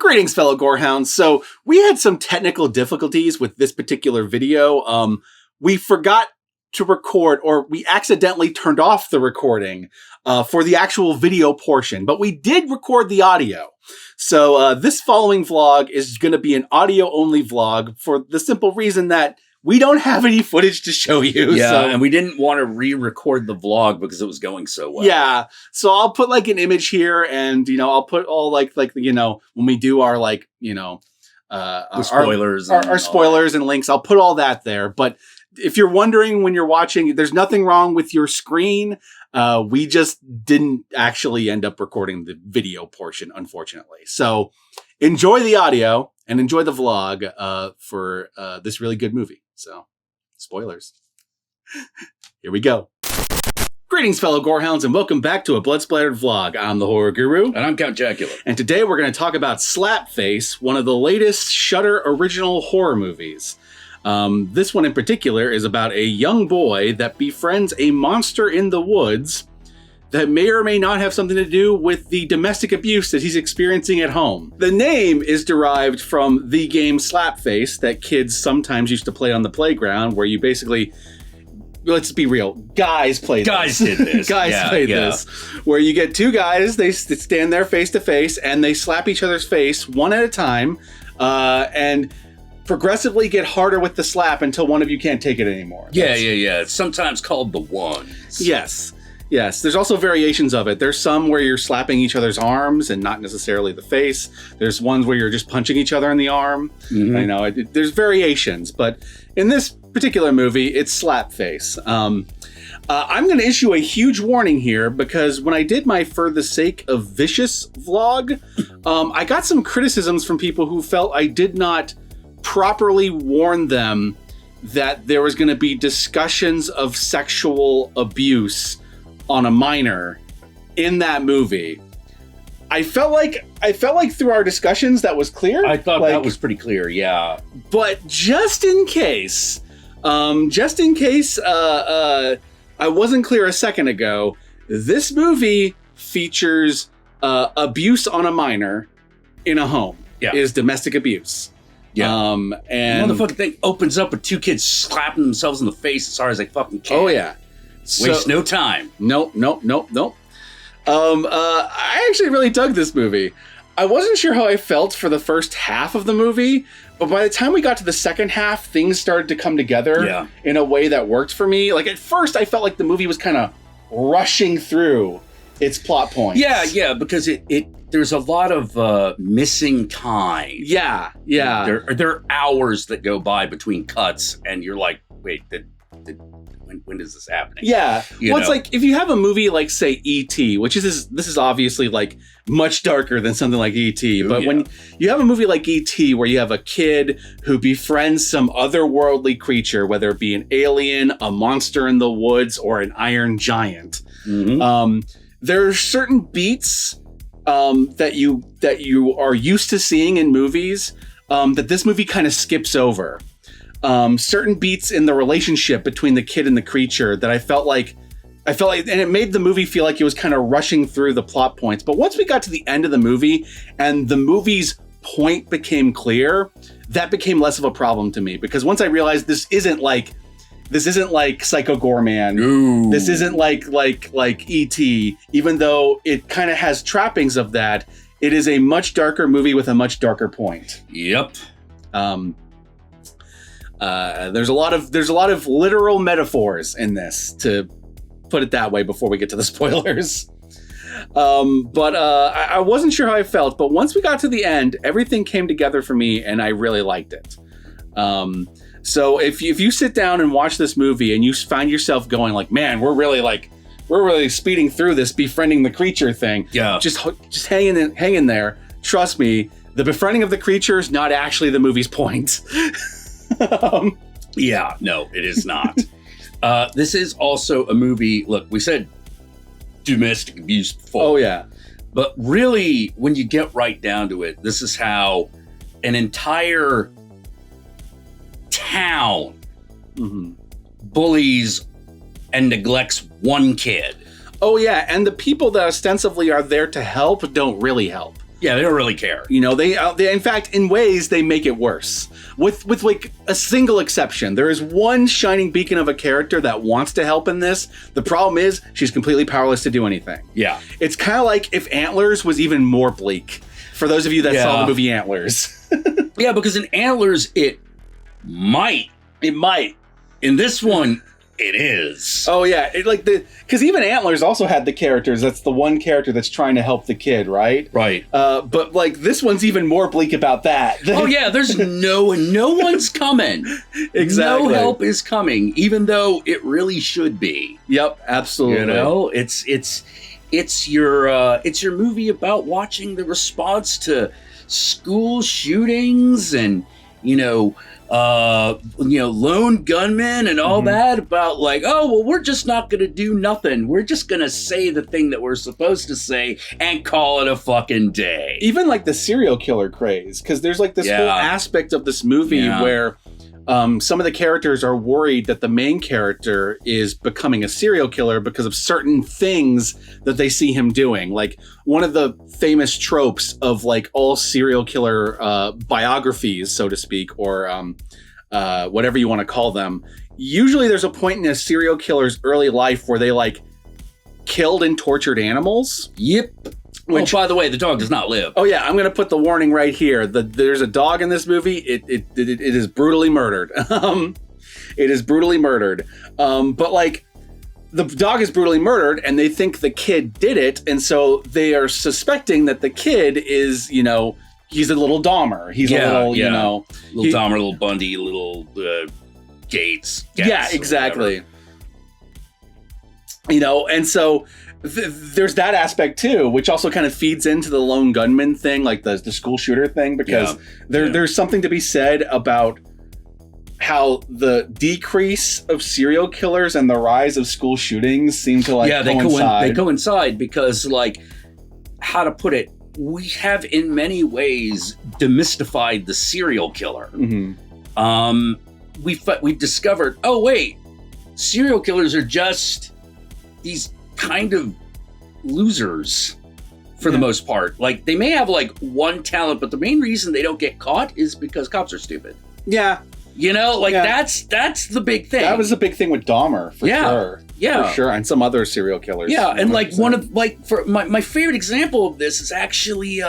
Greetings, fellow Gorehounds. So we had some technical difficulties with this particular video. We forgot to record, or we accidentally turned off the recording for the actual video portion, but we did record the audio. So this following vlog is going to be an audio-only vlog for the simple reason that we don't have any footage to show you. Yeah, so. And we didn't want to re-record the vlog because it was going so well. Yeah, so I'll put like an image here, and I'll put all like when we do our our spoilers, our spoilers and links, I'll put all that there. But if you're wondering when you're watching, there's nothing wrong with your screen. We just didn't actually end up recording the video portion, unfortunately. So enjoy the audio and enjoy the vlog for this really good movie. So, spoilers. Here we go. Greetings, fellow Gorehounds, and welcome back to a Blood Splattered vlog. I'm the Horror Guru. And I'm Count Jackula. And today we're going to talk about Slapface, one of the latest Shudder original horror movies. This one in particular is about a young boy that befriends a monster in the woods that may or may not have something to do with the domestic abuse that he's experiencing at home. The name is derived from the game Slapface that kids sometimes used to play on the playground, where you basically, let's be real, guys played this. Did this. Guys played this. Where you get two guys, they stand there face to face, and they slap each other's face one at a time, and progressively get harder with the slap until one of you can't take it anymore. Yeah. It's sometimes called the ones. Yes, there's also variations of it. There's some where you're slapping each other's arms and not necessarily the face. There's ones where you're just punching each other in the arm. Mm-hmm. I know, there's variations, but in this particular movie, it's Slapface. I'm going to issue a huge warning here because when I did my For the Sake of Vicious vlog, I got some criticisms from people who felt I did not properly warn them that there was going to be discussions of sexual abuse on a minor in that movie. I felt like through our discussions that was clear. I thought that was pretty clear, yeah. But just in case I wasn't clear a second ago, this movie features abuse on a minor in a home. Yeah. Is domestic abuse. Yeah. And the motherfucking thing opens up with two kids slapping themselves in the face as hard as they fucking can. Oh yeah. Waste no time. Nope. I actually really dug this movie. I wasn't sure how I felt for the first half of the movie, but by the time we got to the second half, things started to come together in a way that worked for me. Like at first, I felt like the movie was kind of rushing through its plot points. Yeah, because there's a lot of missing time. Yeah. There are hours that go by between cuts, and you're like, wait, when is this happening? Yeah. It's like if you have a movie like, say, E.T., which this is obviously like much darker than something like E.T., but when you have a movie like E.T. where you have a kid who befriends some otherworldly creature, whether it be an alien, a monster in the woods, or an iron giant, there are certain beats that you are used to seeing in movies that this movie kind of skips over. Certain beats in the relationship between the kid and the creature that I felt like, and it made the movie feel like it was kind of rushing through the plot points. But once we got to the end of the movie and the movie's point became clear, that became less of a problem to me, because once I realized this isn't like Psycho Goreman. Ooh. This isn't like E.T., even though it kind of has trappings of that. It is a much darker movie with a much darker point. Yep. There's a lot of literal metaphors in this, to put it that way, before we get to the spoilers. But I wasn't sure how I felt, but once we got to the end, everything came together for me, and I really liked it. So if you sit down and watch this movie and you find yourself going like, man, we're really speeding through this befriending the creature thing. Yeah. Just hang in there. Trust me, the befriending of the creature is not actually the movie's point. Yeah, no, it is not. This is also a movie. Look, we said domestic abuse before. Oh yeah. But really, when you get right down to it, this is how an entire town bullies and neglects one kid. Oh yeah, and the people that ostensibly are there to help don't really help. Yeah, they don't really care. You know, they in fact, in ways, they make it worse. With like a single exception. There is one shining beacon of a character that wants to help in this. The problem is she's completely powerless to do anything. Yeah. It's kind of like if Antlers was even more bleak. For those of you that saw the movie Antlers. Yeah, because in Antlers, it might. In this one, it is. Oh yeah, because even Antlers also had the characters. That's the one character that's trying to help the kid, right? Right. But like this one's even more bleak about that. Oh yeah, there's no one's coming. Exactly. No help is coming, even though it really should be. Yep, absolutely. You know, it's your movie about watching the response to school shootings and lone gunmen and all that, about like, oh, well, we're just not going to do nothing. We're just going to say the thing that we're supposed to say and call it a fucking day. Even like the serial killer craze, because there's like this whole aspect of this movie where some of the characters are worried that the main character is becoming a serial killer because of certain things that they see him doing. Like one of the famous tropes of like all serial killer biographies, so to speak, or whatever you want to call them. Usually there's a point in a serial killer's early life where they like killed and tortured animals. Yep. Which, by the way, the dog does not live. Oh yeah, I'm going to put the warning right here. There's a dog in this movie. It is brutally murdered. It is brutally murdered. But like, the dog is brutally murdered, and they think the kid did it, and so they are suspecting that the kid is, he's a little Dahmer. He's a little, little Dahmer, little Bundy, little Gates. Yeah, exactly. Whatever. And so. There's that aspect too, which also kind of feeds into the lone gunman thing, like the school shooter thing, because there's something to be said about how the decrease of serial killers and the rise of school shootings seem to like coincide. They coincide because, like, how to put it, we have in many ways demystified the serial killer. Mm-hmm. We've discovered, oh wait, serial killers are just these kind of losers for the most part. Like, they may have like one talent, but the main reason they don't get caught is because cops are stupid. Yeah. That's the big thing. That was the big thing with Dahmer, for sure. Yeah. For sure. And some other serial killers. Yeah, and 100%. Like one of for my favorite example of this is actually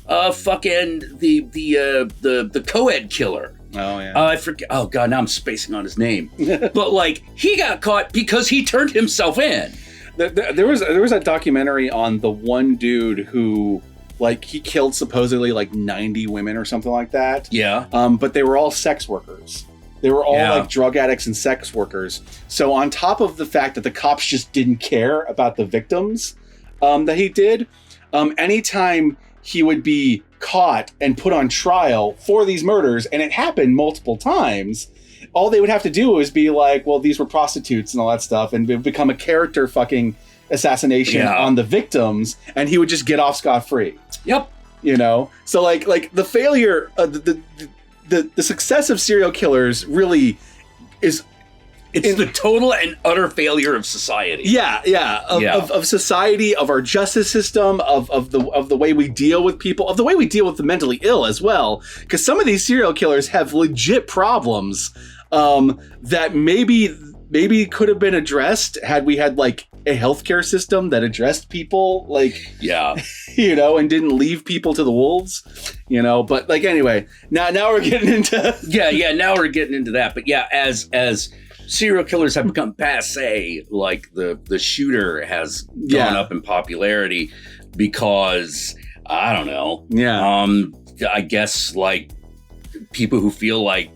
fucking the co-ed killer. Oh yeah. I forget. Oh god, now I'm spacing on his name. But like, he got caught because he turned himself in. There was a documentary on the one dude who, like, he killed supposedly like 90 women or something like that. Yeah. But they were all sex workers. They were all like drug addicts and sex workers. So on top of the fact that the cops just didn't care about the victims that he did, anytime he would be caught and put on trial for these murders, and it happened multiple times, all they would have to do was be like, well, these were prostitutes and all that stuff, and it would become a character fucking assassination on the victims, and he would just get off scot-free. Yep. So like the failure, the success of serial killers really is... It's the total and utter failure of society. Of society, of our justice system, of the way we deal with people, of the way we deal with the mentally ill as well. Because some of these serial killers have legit problems that maybe could have been addressed had we had like a healthcare system that addressed people, like, and didn't leave people to the wolves, But like, anyway, now we're getting into now we're getting into that. But yeah, as serial killers have become passé, like the shooter has gone up in popularity because, I don't know. Yeah. I guess like people who feel like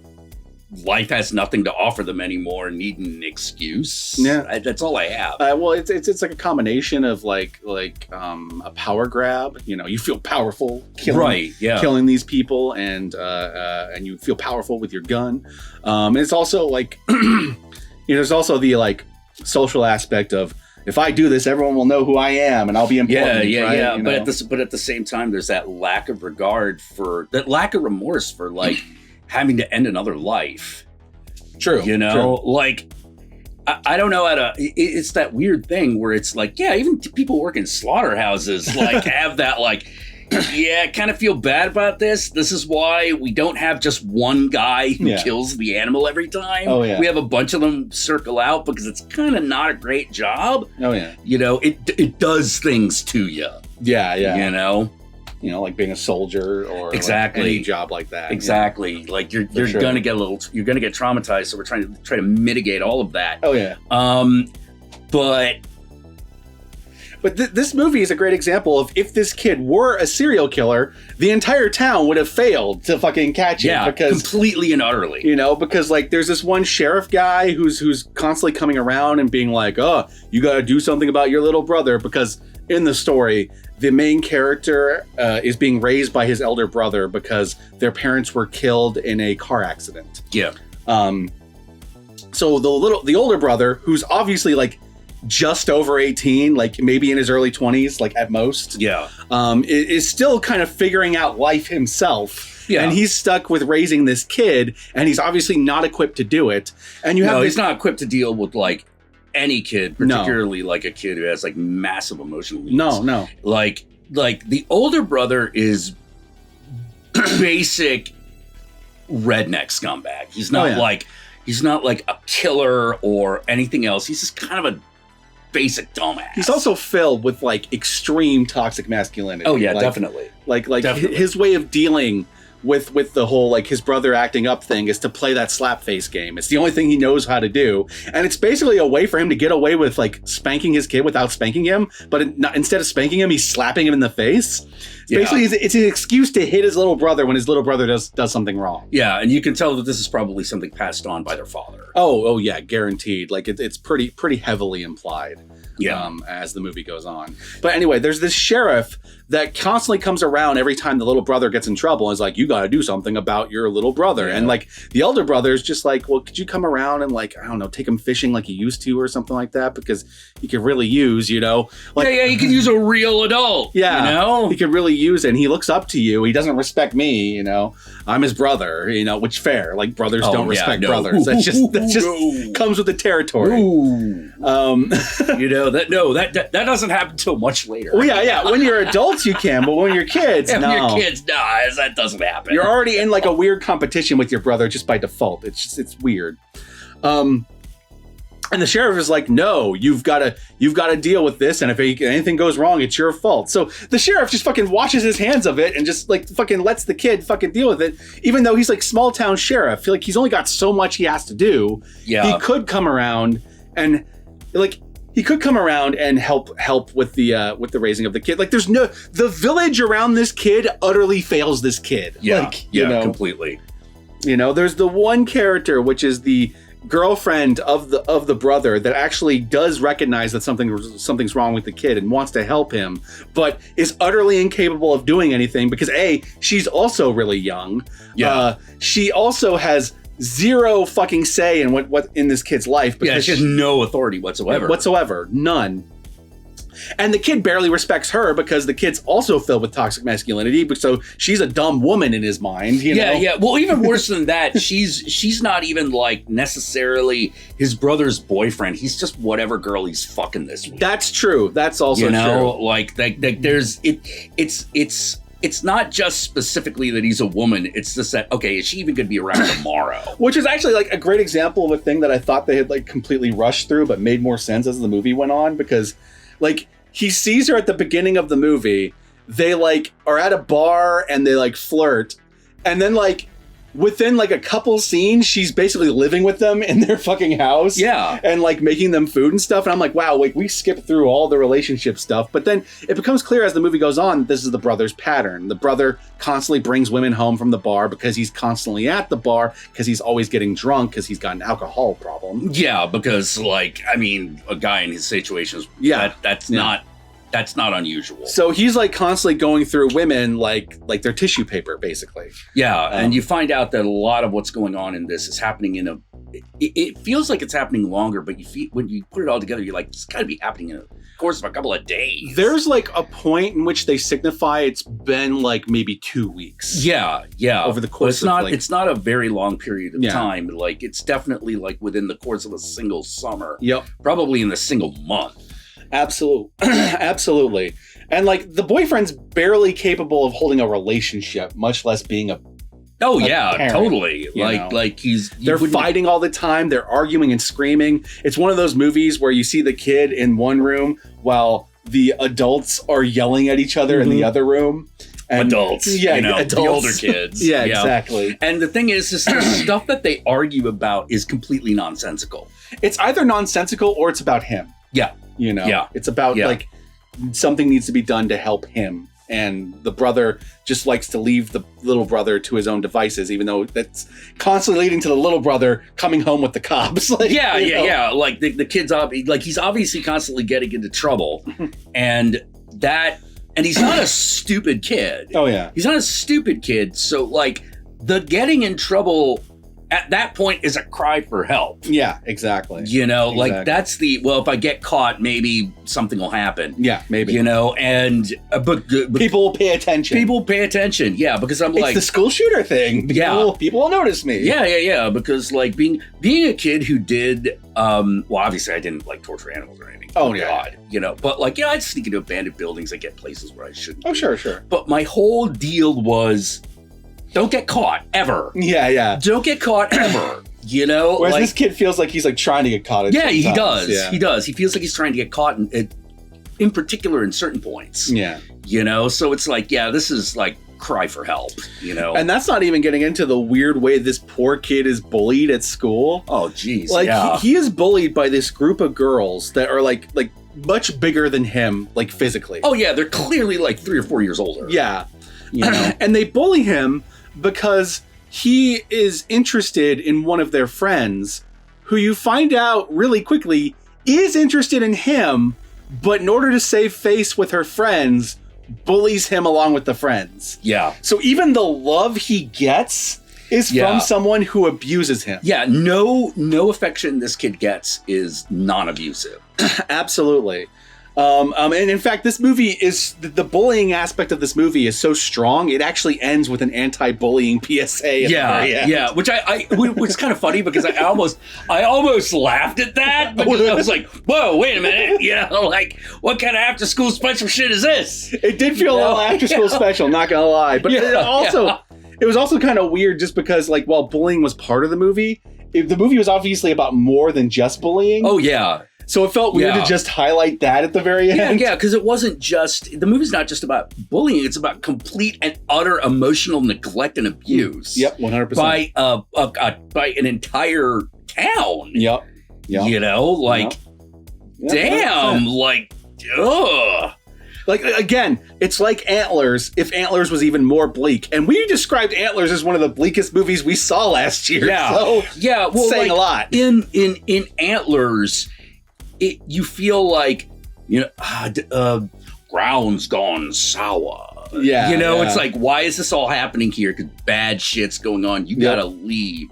life has nothing to offer them anymore need an excuse. Yeah. That's all I have. Well, it's like a combination of like a power grab. You feel powerful killing these people, and you feel powerful with your gun. And it's also like, there's also the like social aspect of, if I do this, everyone will know who I am and I'll be important. Yeah. But at the same time, there's that lack of remorse for like having to end another life. True. Like, I don't know how to. It's that weird thing where it's like, even people work in slaughterhouses like have that like, yeah, I kind of feel bad about this. This is why we don't have just one guy who kills the animal every time. Oh, yeah. We have a bunch of them circle out because it's kind of not a great job. Oh, yeah. You know, it does things to you. Yeah, yeah. You know, like being a soldier or exactly like any job like that. Exactly. Like you're gonna get you're gonna get traumatized. So we're trying to mitigate all of that. Oh yeah. But this movie is a great example of if this kid were a serial killer, the entire town would have failed to fucking catch him. Yeah, because, completely and utterly. You know, because like there's this one sheriff guy who's constantly coming around and being like, oh, you got to do something about your little brother. Because in the story, the main character is being raised by his elder brother because their parents were killed in a car accident. Yeah. So the older brother, who's obviously like just over 18, like maybe in his early 20s, like at most. Yeah. Is still kind of figuring out life himself. Yeah. And he's stuck with raising this kid, and he's obviously not equipped to do it. And he's not equipped to deal with like any kid, particularly like a kid who has like massive emotional needs. No. Like the older brother is basic redneck scumbag. He's not he's not like a killer or anything else. He's just kind of a basic dumbass. He's also filled with like extreme toxic masculinity. Oh yeah, definitely. Definitely. His way of dealing with the whole like his brother acting up thing is to play that Slapface game. It's the only thing he knows how to do, and it's basically a way for him to get away with like spanking his kid without spanking him. But instead of spanking him, he's slapping him in the face. Basically, it's an excuse to hit his little brother when his little brother does something wrong. Yeah, and you can tell that this is probably something passed on by their father. Oh yeah, guaranteed. Like it's pretty heavily implied. Yeah. As the movie goes on. But anyway, there's this sheriff that constantly comes around every time the little brother gets in trouble and is like, you got to do something about your little brother. Yeah. And like the elder brother is just like, well, could you come around and like, I don't know, take him fishing like you used to or something like that? Because he could really use, you know. Like, yeah, he could use a real adult. Yeah. You know? He could really use it. And he looks up to you. He doesn't respect me, you know. I'm his brother, you know, which fair. Like brothers don't respect brothers. That just comes with the territory. You know, that doesn't happen until much later. Well, yeah. When you're adults, you can, but when you're kids, no. When you're kids, no, that doesn't happen. You're already in like a weird competition with your brother just by default. It's weird. And the sheriff is like, no, you've got to deal with this. And if anything goes wrong, it's your fault. So the sheriff just fucking washes his hands of it and just like fucking lets the kid fucking deal with it. Even though he's like small town sheriff, like he's only got so much he has to do. Yeah. He could come around and like, he could come around and help with the raising of the kid. Like the village around this kid utterly fails this kid. Yeah. Like, you know, completely. You know, there's the one character, which is the girlfriend of the brother that actually does recognize that something's wrong with the kid and wants to help him, but is utterly incapable of doing anything because she's also really young. Yeah. She also has zero fucking say in what in this kid's life. Because she has no authority whatsoever. None. And the kid barely respects her because the kid's also filled with toxic masculinity. So she's a dumb woman in his mind. You know? Yeah. Well, even worse than that, she's not even like necessarily his brother's boyfriend. He's just whatever girl he's fucking this week. That's true. That's also true. Like there's it's not just specifically that he's a woman. It's just that, okay, is she even going to be around tomorrow? Which is actually like a great example of a thing that I thought they had like completely rushed through, but made more sense as the movie went on because like he sees her at the beginning of the movie. They like are at a bar and they like flirt. And then like within like a couple scenes, she's basically living with them in their fucking house. Yeah. And like making them food and stuff. And I'm like, wow, like we skipped through all the relationship stuff. But then it becomes clear as the movie goes on, this is the brother's pattern. The brother constantly brings women home from the bar because he's constantly at the bar because he's always getting drunk because he's got an alcohol problem. Yeah, because like, I mean, a guy in his situation is, that's not unusual. So he's like constantly going through women like their tissue paper, basically. Yeah, and you find out that a lot of what's going on in this is happening in it feels like it's happening longer, but when you put it all together, you're like, it's got to be happening in the course of a couple of days. There's like a point in which they signify it's been like maybe 2 weeks. Yeah. Over the course it's not a very long period of time. Like it's definitely like within the course of a single summer. Yep. Probably in a single month. Absolutely. And like the boyfriend's barely capable of holding a relationship, much less being a parent, totally. They're fighting all the time. They're arguing and screaming. It's one of those movies where you see the kid in one room while the adults are yelling at each other in the other room. And adults, adults. The older kids. Yeah, exactly. And the thing is the stuff that they argue about is completely nonsensical. It's either nonsensical or it's about him. Yeah. It's about like something needs to be done to help him. And the brother just likes to leave the little brother to his own devices, even though that's constantly leading to the little brother coming home with the cops. Like, Like the kid's he's obviously constantly getting into trouble, and he's not a stupid kid. Oh yeah, he's not a stupid kid. So like the getting in trouble at that point is a cry for help. Yeah, exactly. Like that's if I get caught, maybe something will happen. Yeah, maybe. And but people will pay attention. People pay attention. Yeah, because it's the school shooter thing. People will notice me. Yeah. Because like being a kid who did, obviously I didn't like torture animals or anything. Oh God. But like I'd sneak into abandoned buildings. I get places where I shouldn't. Oh sure. But my whole deal was, don't get caught ever. Yeah. Don't get caught ever. Whereas this kid feels like he's like trying to get caught. Yeah, he does. Yeah. He does. He feels like he's trying to get caught in particular in certain points. Yeah. So it's like, this is like cry for help, And that's not even getting into the weird way this poor kid is bullied at school. Oh, geez. Like he is bullied by this group of girls that are like much bigger than him, like physically. Oh yeah, they're clearly like 3 or 4 years older. Yeah. And they bully him because he is interested in one of their friends who you find out really quickly is interested in him, but in order to save face with her friends, bullies him along with the friends. Yeah. So even the love he gets is from someone who abuses him. Yeah, no affection this kid gets is non-abusive. Absolutely. And in fact, this movie is the bullying aspect of this movie is so strong. It actually ends with an anti-bullying PSA. At the very end. Yeah. Which was kind of funny because I almost laughed at that because I was like, "Whoa, wait a minute!" Like what kind of after-school special shit is this? It did feel a little after-school special, not gonna lie, but it was also kind of weird just because like while bullying was part of the movie was obviously about more than just bullying. Oh yeah. So it felt weird to just highlight that at the very end. Yeah, because it wasn't just... The movie's not just about bullying. It's about complete and utter emotional neglect and abuse. Yep, 100%. By an entire town. Yep. Damn, like, ugh. Like, again, it's like Antlers, if Antlers was even more bleak. And we described Antlers as one of the bleakest movies we saw last year. Yeah. So, saying a lot. In Antlers... you feel like, ground's gone sour. Yeah. It's like, why is this all happening here? Because bad shit's going on. You gotta leave.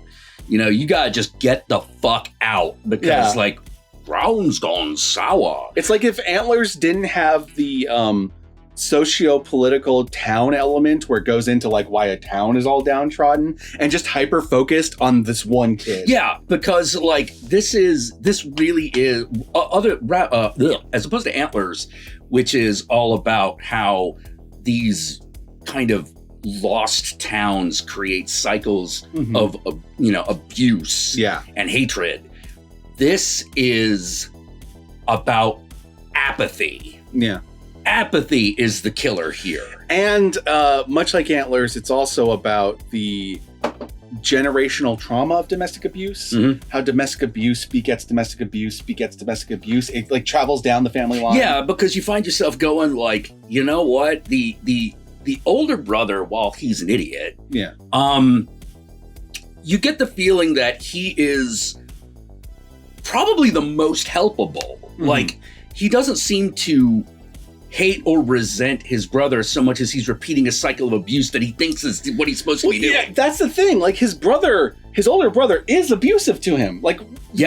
You gotta just get the fuck out because like, ground's gone sour. It's like if Antlers didn't have the socio-political town element where it goes into like why a town is all downtrodden and just hyper focused on this one kid. Yeah, because like this really is as opposed to Antlers, which is all about how these kind of lost towns create cycles of abuse and hatred. This is about apathy. Yeah. Apathy is the killer here. And much like Antlers, it's also about the generational trauma of domestic abuse. How domestic abuse begets domestic abuse begets domestic abuse. It like travels down the family line. Yeah, because you find yourself going like, you know what? The older brother, while he's an idiot, you get the feeling that he is probably the most helpable. Like, he doesn't seem to hate or resent his brother so much as he's repeating a cycle of abuse that he thinks is what he's supposed to be doing. Yeah, that's the thing. Like his older brother is abusive to him. Like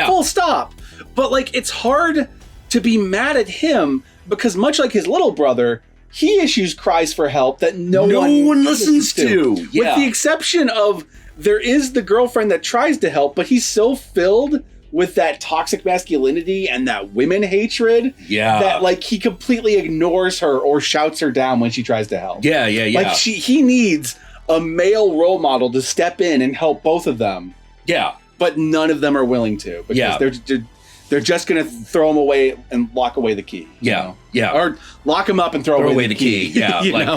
full stop. But like it's hard to be mad at him because much like his little brother, he issues cries for help that no one listens to. Yeah. With the exception of there is the girlfriend that tries to help, but he's so filled with that toxic masculinity and that women hatred. Yeah. That like he completely ignores her or shouts her down when she tries to help. Yeah. Like he needs a male role model to step in and help both of them. Yeah. But none of them are willing to because they're just going to throw him away and lock away the key. Yeah. Yeah. Or lock him up and throw away the key. Yeah. Like,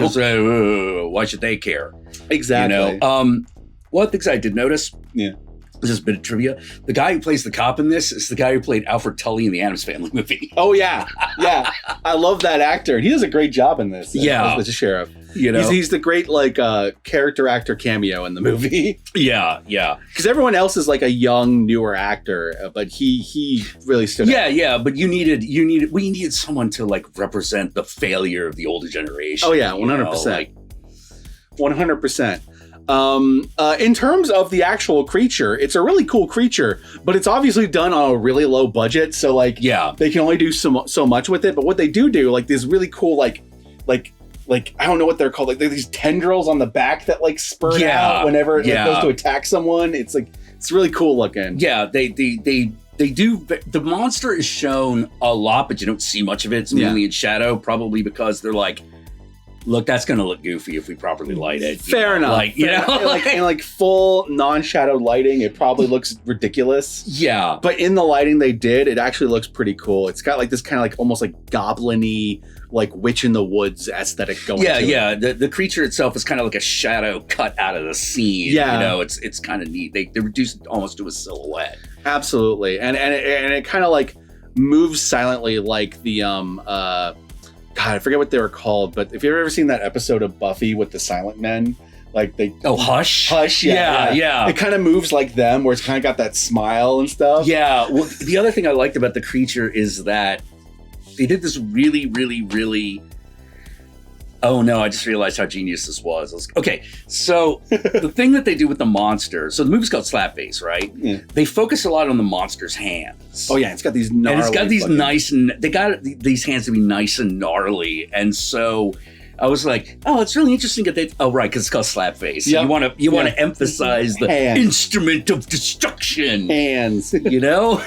why should they care? Exactly. You know? One of the things I did notice. Yeah. This is a bit of trivia. The guy who plays the cop in this is the guy who played Alfred Tully in the Addams Family movie. Oh, yeah. Yeah. I love that actor. He does a great job in this. Yeah. As the sheriff. You know? He's the great, like, character actor cameo in the movie. Yeah. Yeah. Because everyone else is like a young, newer actor, but he really stood out. Yeah. But we needed someone to, like, represent the failure of the older generation. Oh, yeah. 100%. 100%. In terms of the actual creature, it's a really cool creature, but it's obviously done on a really low budget. So like, they can only do so much with it. But what they do, like these really cool, like I don't know what they're called. Like these tendrils on the back that like spurt out whenever it goes to attack someone. It's like, it's really cool looking. Yeah. They do. The monster is shown a lot, but you don't see much of it. It's mainly in shadow, probably because they're like, look, that's going to look goofy if we properly light it. Fair enough. Like, you know, in full non-shadowed lighting, it probably looks ridiculous. Yeah. But in the lighting they did, it actually looks pretty cool. It's got like this kind of like almost like goblin-y, like witch in the woods aesthetic going to it. Yeah. The creature itself is kind of like a shadow cut out of the scene. Yeah. You know, it's kind of neat. They reduce it almost to a silhouette. Absolutely. And it kind of like moves silently like the God, I forget what they were called, but if you've ever seen that episode of Buffy with the silent men, like they... Oh, Hush? Hush, yeah. It kind of moves like them, where it's kind of got that smile and stuff. Yeah. Well, the other thing I liked about the creature is that they did this really, really, really... Oh, no, I just realized how genius this was. Okay, so the thing that they do with the monster... So the movie's called Slapface, right? Yeah. They focus a lot on the monster's hands. Oh, yeah, it's got these gnarly... And it's got these nice... They got these hands to be nice and gnarly. And so I was like, oh, it's really interesting that they... Oh, right, because it's called Slapface. Yep. You want to emphasize the instrument of destruction. Hands. You know?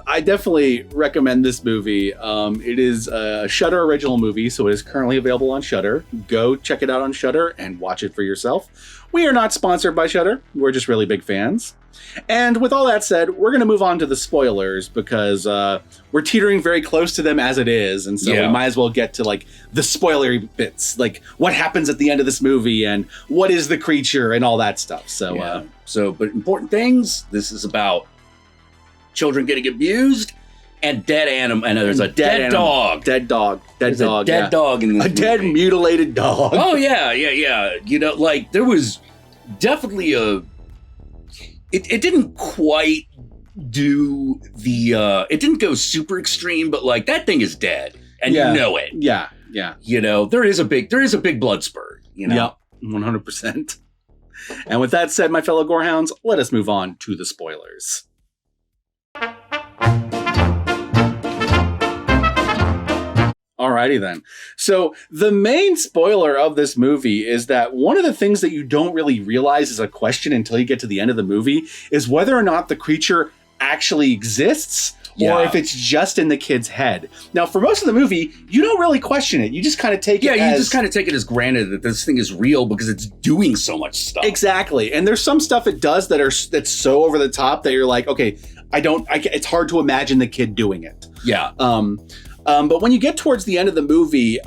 I definitely recommend this movie. It is a Shudder original movie, so it is currently available on Shudder. Go check it out on Shudder and watch it for yourself. We are not sponsored by Shudder. We're just really big fans. And with all that said, we're going to move on to the spoilers because we're teetering very close to them as it is. And so we might as well get to like the spoilery bits, like what happens at the end of this movie and what is the creature and all that stuff. But important things. This is about children getting abused and dead animal. And there's a dead dog. Dead dog in this movie. A dead mutilated dog. Oh, yeah. You know, like there was definitely it didn't quite do the, it didn't go super extreme, but like that thing is dead and you know it. Yeah. You know, there is a big blood spurt, you know? Yep, 100%. And with that said, my fellow gorehounds, let us move on to the spoilers. Alrighty then. So the main spoiler of this movie is that one of the things that you don't really realize is a question until you get to the end of the movie is whether or not the creature actually exists or if it's just in the kid's head. Now, for most of the movie, you don't really question it. You just kind of take it as... Yeah, you just kind of take it as granted that this thing is real because it's doing so much stuff. Exactly. And there's some stuff it does that's so over the top that you're like, okay, it's hard to imagine the kid doing it. Yeah. But when you get towards the end of the movie,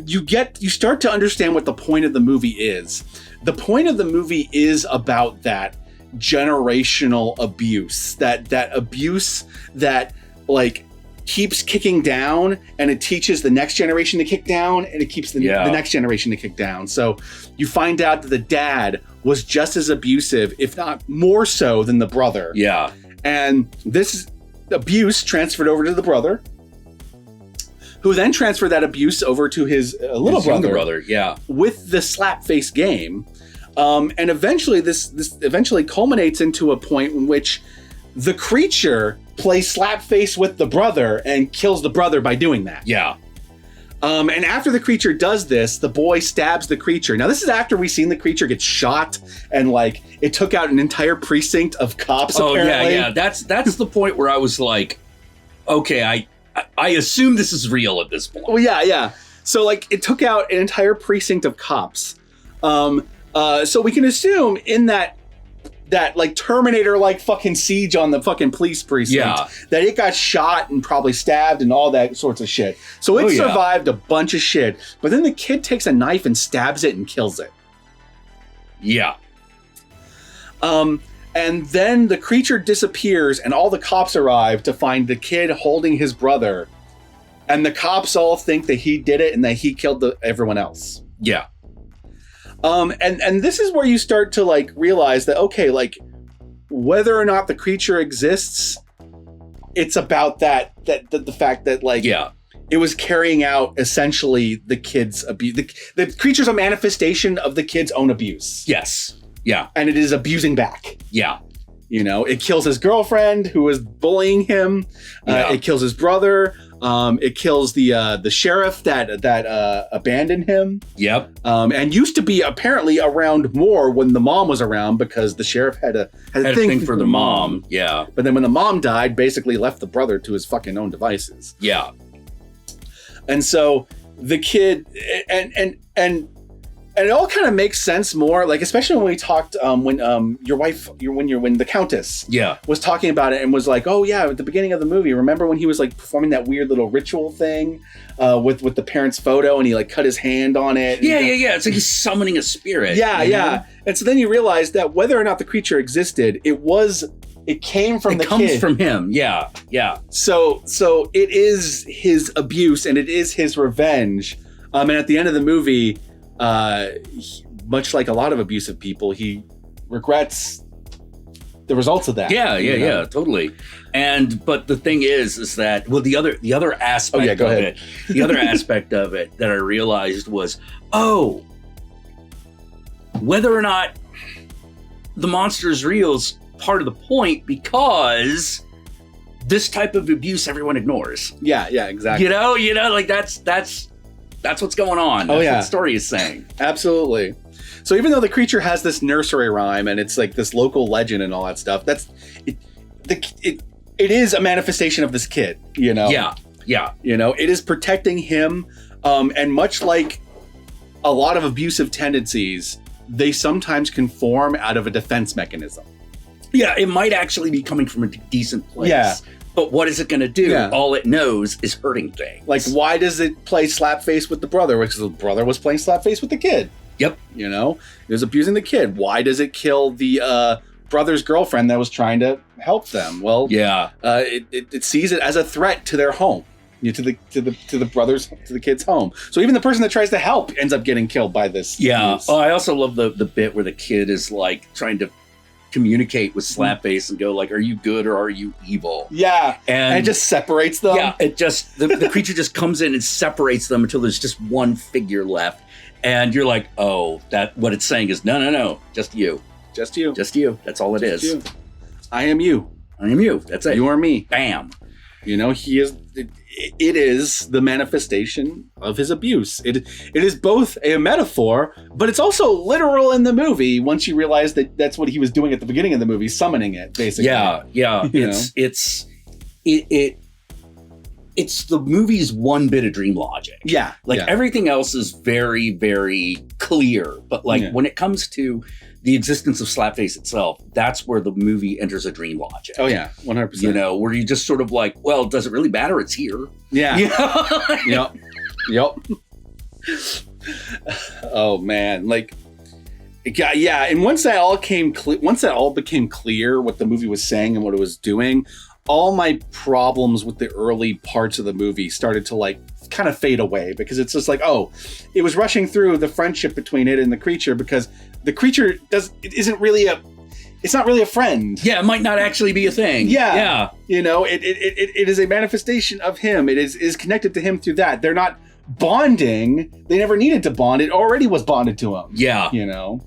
you start to understand what the point of the movie is. The point of the movie is about that generational abuse, that abuse that like keeps kicking down, and it teaches the next generation to kick down, and it keeps the next generation to kick down. So you find out that the dad was just as abusive, if not more so, than the brother. Yeah. And this abuse transferred over to the brother, who then transferred that abuse over to his little brother. Yeah. With the Slapface game. And eventually this eventually culminates into a point in which the creature plays Slapface with the brother and kills the brother by doing that. Yeah. And after the creature does this, the boy stabs the creature. Now, this is after we've seen the creature get shot and like it took out an entire precinct of cops. Oh, apparently. yeah. That's the point where I was like, okay, I assume this is real at this point. Well, yeah. So like it took out an entire precinct of cops. So we can assume in that like Terminator like fucking siege on the fucking police precinct that it got shot and probably stabbed and all that sorts of shit. So it survived a bunch of shit. But then the kid takes a knife and stabs it and kills it. Yeah. And then the creature disappears and all the cops arrive to find the kid holding his brother. And the cops all think that he did it and that he killed everyone else. Yeah. And this is where you start to like realize that, okay, like whether or not the creature exists, it's about the fact that like, it was carrying out essentially the kid's abuse. The creature's a manifestation of the kid's own abuse. Yes. Yeah. And it is abusing back. Yeah. You know, it kills his girlfriend who was bullying him. It kills his brother. It kills the sheriff that abandoned him. Yep. And used to be apparently around more when the mom was around because the sheriff had a thing for the mom. Yeah. But then when the mom died, basically left the brother to his fucking own devices. Yeah. And so the kid and it all kind of makes sense more, like especially when we talked when the Countess was talking about it and was like, oh yeah, at the beginning of the movie, remember when he was like performing that weird little ritual thing with the parents' photo and he like cut his hand on it. Yeah. It's like he's summoning a spirit. Yeah. And so then you realize that whether or not the creature existed, it came from the kid. It comes from him. Yeah. So it is his abuse and it is his revenge. And at the end of the movie, much like a lot of abusive people, he regrets the results of that. Yeah, totally. But the thing is that the other aspect of it, the other aspect of it that I realized was, whether or not the monster is real is part of the point because this type of abuse everyone ignores. Yeah, exactly. You know, like that's what's going on. That's what the story is saying. Absolutely. So even though the creature has this nursery rhyme and it's like this local legend and all that stuff, it is a manifestation of this kid, you know? Yeah. You know, it is protecting him. And much like a lot of abusive tendencies, they sometimes can form out of a defense mechanism. Yeah, it might actually be coming from a decent place. Yeah. But what is it going to do? Yeah. All it knows is hurting things. Like, why does it play Slapface with the brother? Because the brother was playing Slapface with the kid. Yep. You know? It was abusing the kid. Why does it kill the brother's girlfriend that was trying to help them? Well, it sees it as a threat to their home. To the kid's home. So even the person that tries to help ends up getting killed by this. Yeah. Oh, I also love the bit where the kid is like trying to communicate with Slapface and go like, are you good or are you evil? Yeah. And it just separates them. Yeah. It just the creature just comes in and separates them until there's just one figure left. And you're like, oh, that what it's saying is no, just you. Just you. Just you. That's all it is. You. I am you. I am you. That's it. You are me. Bam. You know, he is. It is the manifestation of his abuse. It is both a metaphor, but it's also literal in the movie. Once you realize that that's what he was doing at the beginning of the movie, summoning it, basically. Yeah. It's the movie's one bit of dream logic. Yeah. Everything else is very, very clear, but when it comes to the existence of Slapface itself, that's where the movie enters a dream logic. Oh yeah, 100%. You know, where you just sort of like, well, does it really matter? It's here. Yeah. You know? Yep. Oh man, yeah. And once that all became clear what the movie was saying and what it was doing, all my problems with the early parts of the movie started to kind of fade away, because it's just like, oh, it was rushing through the friendship between it and the creature, because the creature isn't really it's not really a friend. Yeah, it might not actually be a thing. Yeah. You know, it is a manifestation of him. It is connected to him through that. They're not bonding. They never needed to bond. It already was bonded to him. Yeah. You know?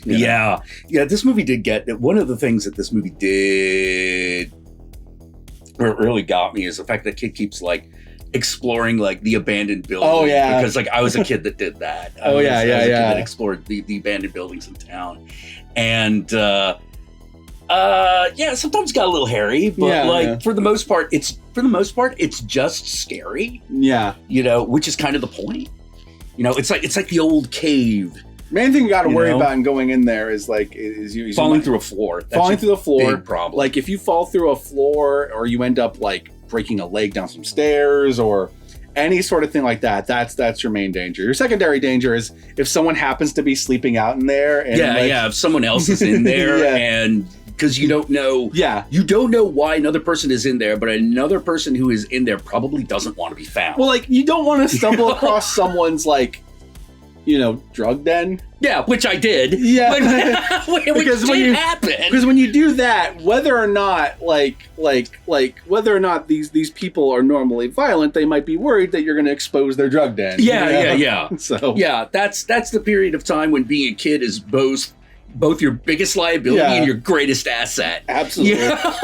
Yeah. This movie did get, one of the things that this movie did, where it really got me, is the fact that kid keeps exploring like the abandoned buildings. Oh yeah, because like I was a kid that did that. I was a kid that explored the abandoned buildings in town, and sometimes got a little hairy, but for the most part, it's just scary. Yeah, which is kind of the point. It's like the old cave. Main thing you got to worry about in going in there is you falling through a floor. Falling through the floor, big problem. Like if you fall through a floor or you end up like breaking a leg down some stairs or any sort of thing like that, that's your main danger. Your secondary danger is if someone happens to be sleeping out in there. And if someone else is in there and because you don't know. Yeah. You don't know why another person is in there, but another person who is in there probably doesn't want to be found. Well, like you don't want to stumble across someone's drug den. Yeah, which I did. Yeah, because when you happen, because when you do that, whether or not whether or not these people are normally violent, they might be worried that you're going to expose their drug den. Yeah. So that's the period of time when being a kid is both your biggest liability and your greatest asset. Absolutely. Yeah.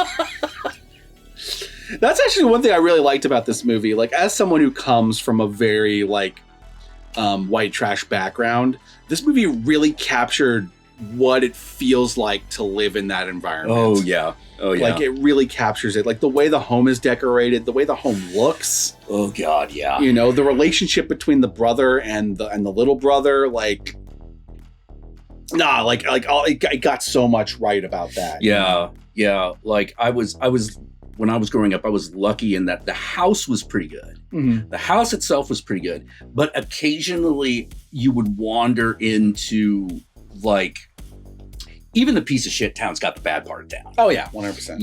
That's actually one thing I really liked about this movie. Like, as someone who comes from a very white trash background, this movie really captured what it feels like to live in that environment. Oh yeah. Like it really captures it. Like the way the home is decorated, the way the home looks. Oh god, yeah. The relationship between the brother and the little brother, it got so much right about that. Yeah. Like I was when I was growing up, I was lucky in that the house was pretty good. Mm-hmm. The house itself was pretty good, but occasionally you would wander into even the piece of shit town's got the bad part of town. Oh yeah, 100%.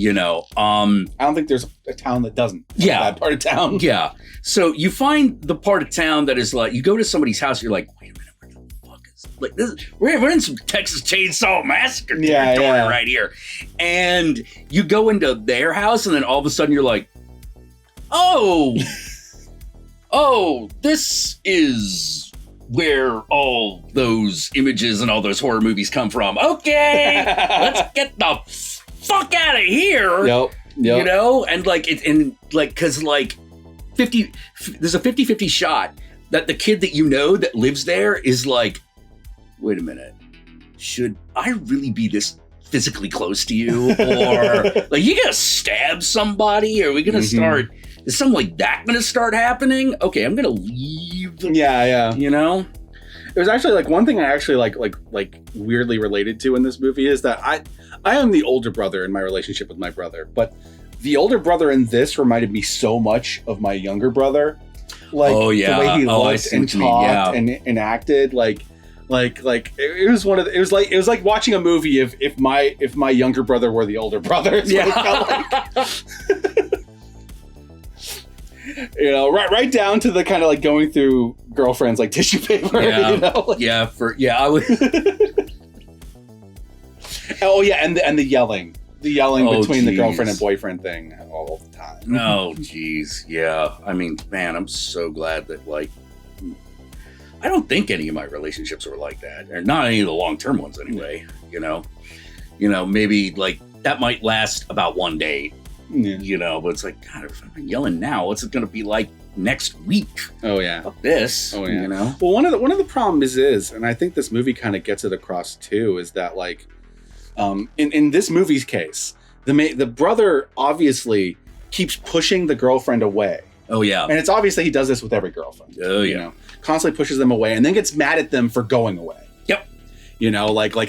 I don't think there's a town that doesn't have the bad part of town. Yeah. So you find the part of town that is you go to somebody's house, you're like, wait a minute, where the fuck is this? We're in some Texas Chainsaw Massacre territory right here. And you go into their house and then all of a sudden you're like, oh, this is where all those images and all those horror movies come from. Okay, let's get the fuck out of here. Yep. And because 50, there's a 50-50 shot that the kid that lives there is like, wait a minute, should I really be this physically close to you? Or you gonna stab somebody? Are we gonna start? Is something like that gonna start happening? Okay, I'm gonna leave. Yeah. There's actually one thing I actually weirdly related to in this movie is that I am the older brother in my relationship with my brother, but the older brother in this reminded me so much of my younger brother. The way he looked and talked and acted it was like watching a movie if my younger brother were the older brother. It's what it felt like. Right down to the kind of going through girlfriends like tissue paper. I would. Oh yeah, and the yelling between the girlfriend and boyfriend thing all the time. Oh geez, yeah. I mean, man, I'm so glad that I don't think any of my relationships were like that, or not any of the long-term ones anyway. Maybe that might last about one day. Yeah. But it's God, if I'm yelling now, what's it going to be like next week? Oh yeah, fuck this. Oh yeah. Well, one of the problems is, and I think this movie kind of gets it across too, is that in this movie's case, the brother obviously keeps pushing the girlfriend away. Oh yeah, and it's obvious that he does this with every girlfriend. Oh yeah, constantly pushes them away, and then gets mad at them for going away. Yep.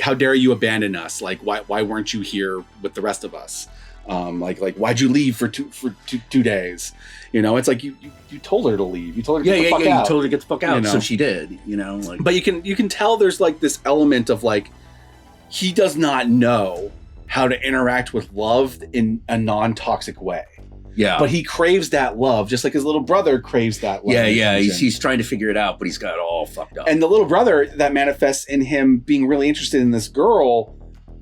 How dare you abandon us? Why weren't you here with the rest of us? Why'd you leave for 2 days? It's you told her to leave. You told her to get the fuck out. You told her to get the fuck out. So she did. But you can tell there's this element of he does not know how to interact with love in a non-toxic way. Yeah. But he craves that love, just like his little brother craves that love. Yeah. He's trying to figure it out, but he's got it all fucked up. And the little brother, that manifests in him being really interested in this girl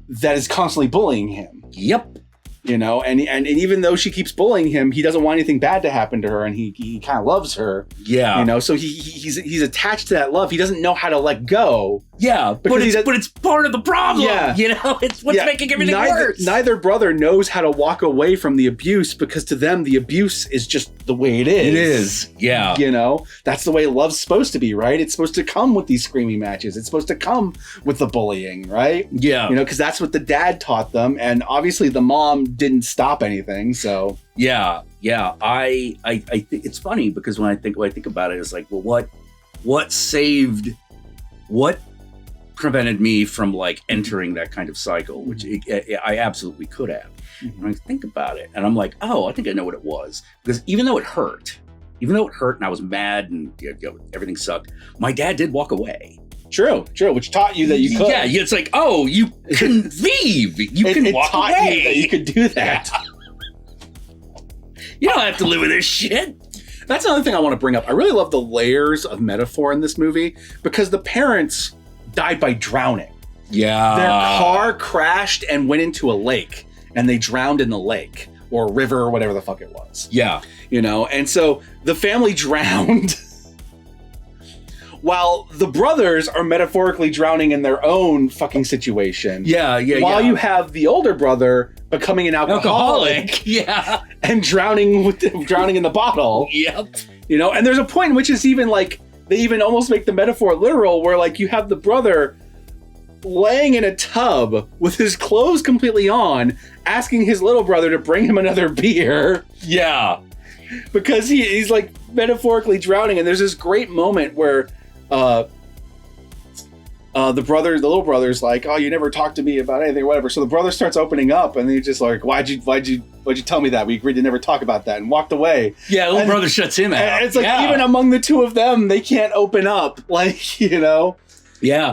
that is constantly bullying him. Yep. And even though she keeps bullying him, he doesn't want anything bad to happen to her, and he kind of loves her. Yeah. So he's attached to that love. He doesn't know how to let go. Yeah, but it's part of the problem. Yeah. It's what's making everything worse. Neither brother knows how to walk away from the abuse, because to them the abuse is just the way it is. It is. Yeah. That's the way love's supposed to be, right? It's supposed to come with these screaming matches. It's supposed to come with the bullying, right? Yeah. Because that's what the dad taught them, and obviously the mom didn't stop anything. So yeah. I think it's funny, because when I think about it, it's like, well, what prevented me from like entering that kind of cycle, which I absolutely could have. Mm-hmm. And I think about it, and I'm like, oh, I think I know what it was, because even though it hurt, and I was mad, and everything sucked, my dad did walk away. True, which taught you that you could. Yeah, it's like, oh, you can leave. You can walk away. It taught you that you could do that. You don't have to live with this shit. That's another thing I want to bring up. I really love the layers of metaphor in this movie, because the parents died by drowning. Yeah. Their car crashed and went into a lake, and they drowned in the lake or river or whatever the fuck it was. Yeah. And so the family drowned while the brothers are metaphorically drowning in their own fucking situation. Yeah. While you have the older brother becoming an alcoholic. Yeah. And drowning in the bottle. Yep. And there's a point in which it's even like, they even almost make the metaphor literal, where like you have the brother laying in a tub with his clothes completely on, asking his little brother to bring him another beer. Yeah. Because he's like metaphorically drowning. And there's this great moment where the little brother's like, oh, you never talked to me about anything or whatever. So the brother starts opening up, and he's just like, why'd you tell me that? We agreed to never talk about that, and walked away. Yeah, the little brother shuts him out. And it's like, even among the two of them, they can't open up. Like, Yeah.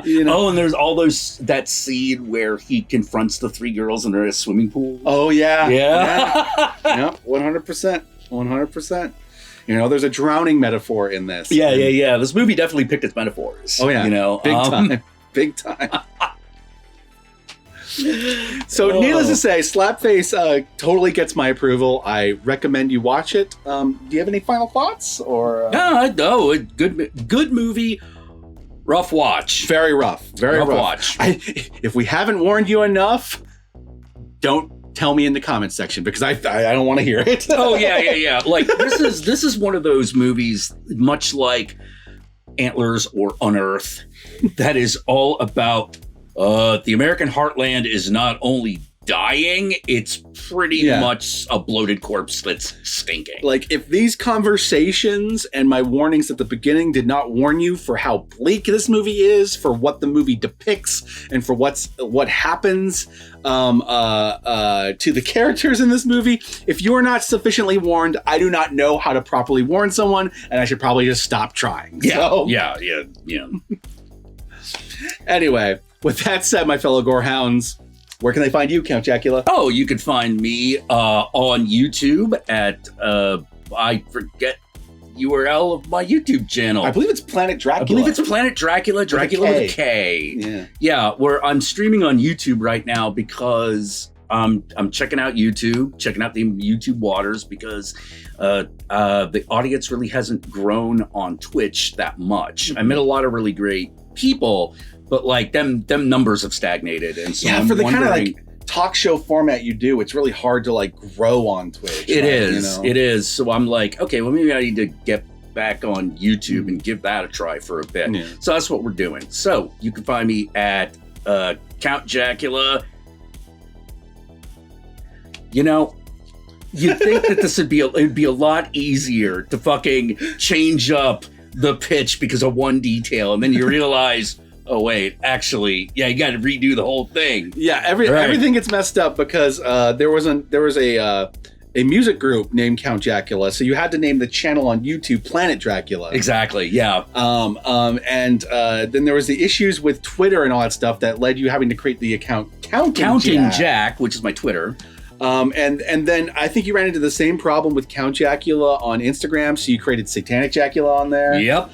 Oh, and there's that scene where he confronts the three girls and they're in a swimming pool. Oh, yeah. Yeah. Yeah, 100%. 100%. There's a drowning metaphor in this. Yeah. This movie definitely picked its metaphors. Oh, yeah. Big time. So, needless to say, Slapface totally gets my approval. I recommend you watch it. Do you have any final thoughts? Or no, good movie. Rough watch. Very rough. Very rough watch. If we haven't warned you enough, don't tell me in the comments section, because I don't want to hear it. Oh yeah. Like this is one of those movies, much like Antlers or Unearth, that is all about the American heartland is not only dying, it's pretty much a bloated corpse that's stinking. Like, if these conversations and my warnings at the beginning did not warn you for how bleak this movie is, for what the movie depicts, and for what happens to the characters in this movie, if you're not sufficiently warned, I do not know how to properly warn someone, and I should probably just stop trying. Yeah. Anyway, with that said, my fellow gorehounds, where can they find you, Count Jackula? Oh, you can find me on YouTube at, I forget URL of my YouTube channel. I believe it's Planet Dracula. Dracula with a K. Yeah, where I'm streaming on YouTube right now, because I'm checking out YouTube, checking out the YouTube waters, because the audience really hasn't grown on Twitch that much. I met a lot of really great people, but like them numbers have stagnated, and so for the kind of like talk show format you do, it's really hard to like grow on Twitch. It is. So I'm like, okay, well, maybe I need to get back on YouTube and give that a try for a bit. Yeah. So that's what we're doing. So you can find me at Count Jackula. You'd think that it'd be a lot easier to fucking change up the pitch because of one detail, and then you realize, oh wait, actually, you got to redo the whole thing. Yeah, everything gets messed up because there was a music group named Count Jackula, so you had to name the channel on YouTube Planet Dracula. Exactly. Yeah. And then there was the issues with Twitter and all that stuff that led you having to create the account Counting Jack, which is my Twitter. And then I think you ran into the same problem with Count Jackula on Instagram, so you created Satanic Jackula on there. Yep.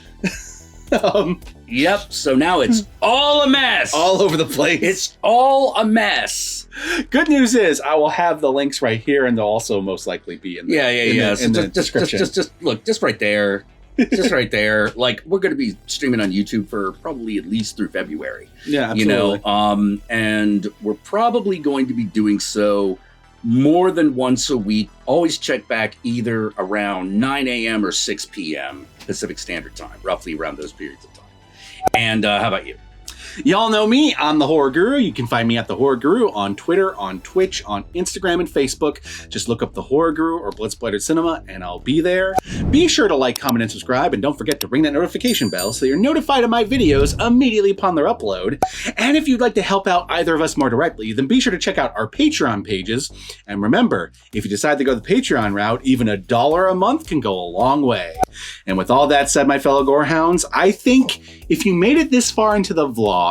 Yep. So now it's all a mess. All over the place. It's all a mess. Good news is I will have the links right here, and they'll also most likely be in the, in the description. Just look, just right there. Just right there. Like, we're going to be streaming on YouTube for probably at least through February. Yeah, absolutely. And we're probably going to be doing so more than once a week. Always check back either around 9 a.m. or 6 p.m. Pacific Standard Time, roughly around those periods of time. And how about you? Y'all know me. I'm the Horror Guru. You can find me at the Horror Guru on Twitter, on Twitch, on Instagram, and Facebook. Just look up the Horror Guru or Blood Splattered Cinema, and I'll be there. Be sure to like, comment, and subscribe, and don't forget to ring that notification bell so you're notified of my videos immediately upon their upload. And if you'd like to help out either of us more directly, then be sure to check out our Patreon pages. And remember, if you decide to go the Patreon route, even $1 a month can go a long way. And with all that said, my fellow Gorehounds, I think if you made it this far into the vlog,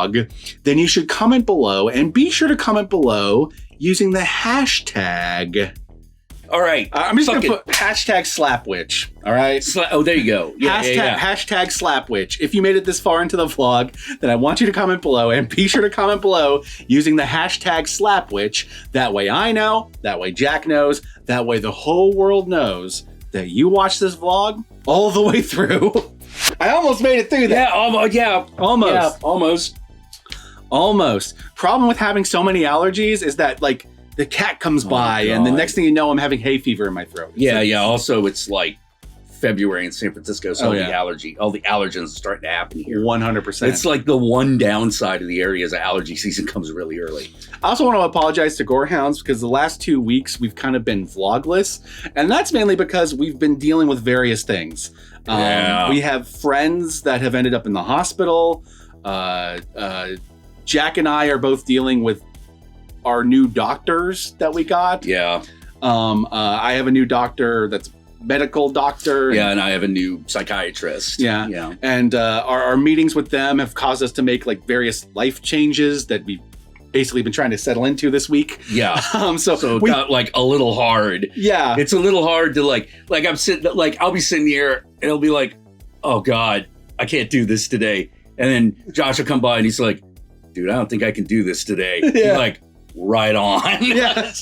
then you should comment below, and be sure to comment below using the hashtag. All right. I'm just going to put hashtag Slapwitch. All right. Oh, there you go. Yeah, hashtag Slapwitch. If you made it this far into the vlog, then I want you to comment below, and be sure to comment below using the hashtag Slapwitch. That way I know, that way Jack knows, that way the whole world knows that you watched this vlog all the way through. I almost made it through that. Yeah, almost. Problem with having so many allergies is that, like, the cat comes by and the next thing you know, I'm having hay fever in my throat. Also, it's like February in San Francisco, so all the allergens are starting to happen here. 100%. It's like the one downside of the area is allergy season comes really early. I also want to apologize to Gorehounds because the last 2 weeks we've kind of been vlogless, and that's mainly because we've been dealing with various things. We have friends that have ended up in the hospital. Jack and I are both dealing with our new doctors that we got. Yeah. I have a new doctor that's medical doctor. Yeah, and I have a new psychiatrist. Yeah. And our meetings with them have caused us to make like various life changes that we've basically been trying to settle into this week. Yeah. So it got like a little hard. Yeah. It's a little hard to like I'm sitting, like I'll be sitting here and it'll be like, oh God, I can't do this today. And then Josh will come by and he's like, dude, I don't think I can do this today. Yeah. You're like, right on. Yeah.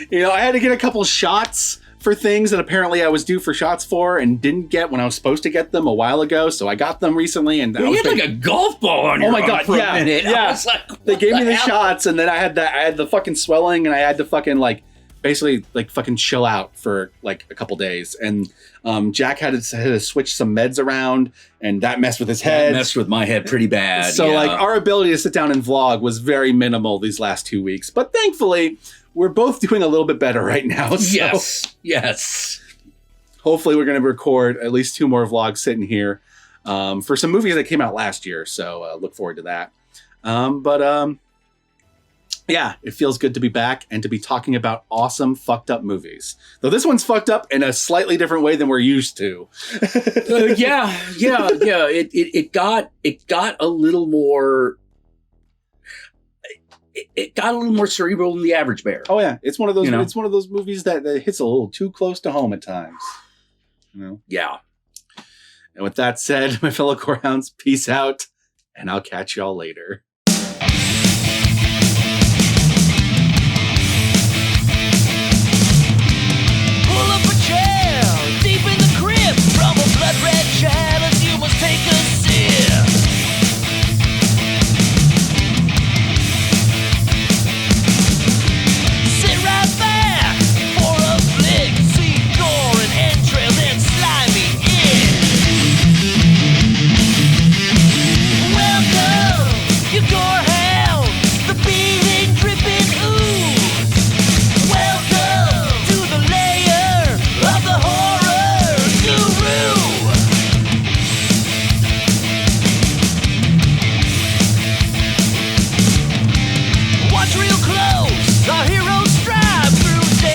You know, I had to get a couple shots for things that apparently I was due for shots for and didn't get when I was supposed to get them a while ago. So I got them recently, and you had like a golf ball on your arm for a minute. Yeah. I was like, they gave me the shots, and then I had the fucking swelling, and I had to fucking like basically like fucking chill out for like a couple days. And Jack had to switch some meds around, and that messed with his head. That messed with my head pretty bad. So like our ability to sit down and vlog was very minimal these last 2 weeks, but thankfully we're both doing a little bit better right now. So Yes. Hopefully we're going to record at least 2 more vlogs sitting here for some movies that came out last year. So look forward to that. Yeah, it feels good to be back and to be talking about awesome fucked up movies. Though this one's fucked up in a slightly different way than we're used to. Yeah. It got a little more. It got a little more cerebral than the average bear. Oh yeah, it's one of those. You know? It's one of those movies that hits a little too close to home at times. You know. Yeah. And with that said, my fellow Gorehounds, peace out, and I'll catch y'all later.